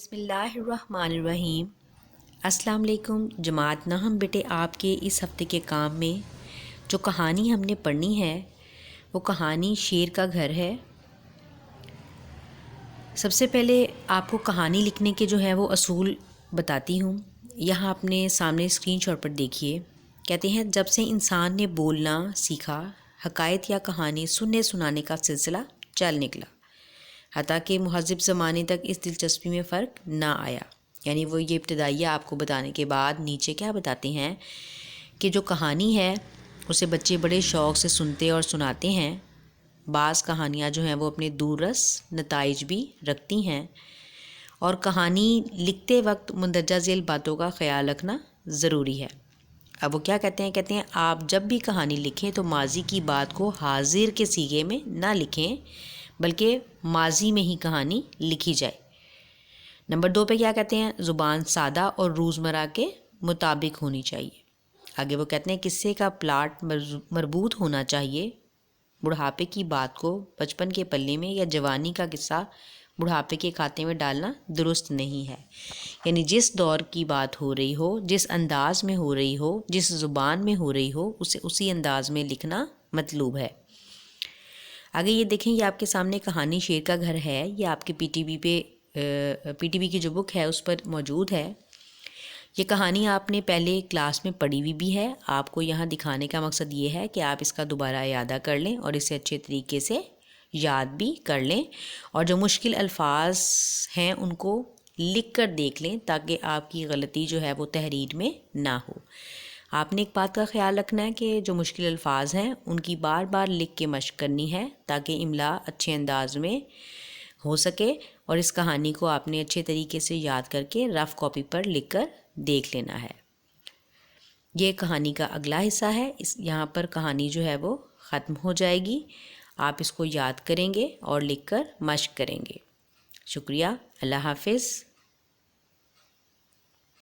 بسم اللہ الرحمن الرحیم۔ السلام علیکم جماعت ناہم بیٹے، آپ کے اس ہفتے کے کام میں جو کہانی ہم نے پڑھنی ہے وہ کہانی شیر کا گھر ہے۔ سب سے پہلے آپ کو کہانی لکھنے کے جو ہے وہ اصول بتاتی ہوں۔ یہاں اپنے سامنے اسکرین شاٹ پر دیکھیے، کہتے ہیں جب سے انسان نے بولنا سیکھا، حکایت یا کہانی سننے سنانے کا سلسلہ چل نکلا، حتیٰ کہ مہذب زمانے تک اس دلچسپی میں فرق نہ آیا۔ یعنی وہ یہ ابتدائیہ آپ کو بتانے کے بعد نیچے کیا بتاتے ہیں کہ جو کہانی ہے اسے بچے بڑے شوق سے سنتے اور سناتے ہیں۔ بعض کہانیاں جو ہیں وہ اپنے دوررس نتائج بھی رکھتی ہیں، اور کہانی لکھتے وقت مندرجہ ذیل باتوں کا خیال رکھنا ضروری ہے۔ اب وہ کیا کہتے ہیں آپ جب بھی کہانی لکھیں تو ماضی کی بات کو حاضر کے صیغے میں نہ لکھیں، بلکہ ماضی میں ہی کہانی لکھی جائے۔ نمبر 2 پہ کیا کہتے ہیں، زبان سادہ اور روزمرہ کے مطابق ہونی چاہیے۔ آگے وہ کہتے ہیں قصے کا پلاٹ مربوط ہونا چاہیے۔ بڑھاپے کی بات کو بچپن کے پلے میں یا جوانی کا قصہ بڑھاپے کے کھاتے میں ڈالنا درست نہیں ہے۔ یعنی جس دور کی بات ہو رہی ہو، جس انداز میں ہو رہی ہو، جس زبان میں ہو رہی ہو، اسے اسی انداز میں لکھنا مطلوب ہے۔ آگے یہ دیکھیں، یہ آپ کے سامنے کہانی شیر کا گھر ہے، یہ آپ کے پی ٹی وی کی جو بک ہے اس پر موجود ہے۔ یہ کہانی آپ نے پہلے کلاس میں پڑھی ہوئی بھی ہے۔ آپ کو یہاں دکھانے کا مقصد یہ ہے کہ آپ اس کا دوبارہ اعادہ کر لیں اور اسے اچھے طریقے سے یاد بھی کر لیں، اور جو مشکل الفاظ ہیں ان کو لکھ کر دیکھ لیں تاکہ آپ کی غلطی جو ہے وہ تحریر میں نہ ہو۔ آپ نے ایک بات کا خیال رکھنا ہے کہ جو مشکل الفاظ ہیں ان کی بار بار لکھ کے مشق کرنی ہے تاکہ املا اچھے انداز میں ہو سکے، اور اس کہانی کو آپ نے اچھے طریقے سے یاد کر کے رف کاپی پر لکھ کر دیکھ لینا ہے۔ یہ کہانی کا اگلا حصہ ہے، یہاں پر کہانی جو ہے وہ ختم ہو جائے گی۔ آپ اس کو یاد کریں گے اور لکھ کر مشق کریں گے۔ شکریہ، اللہ حافظ۔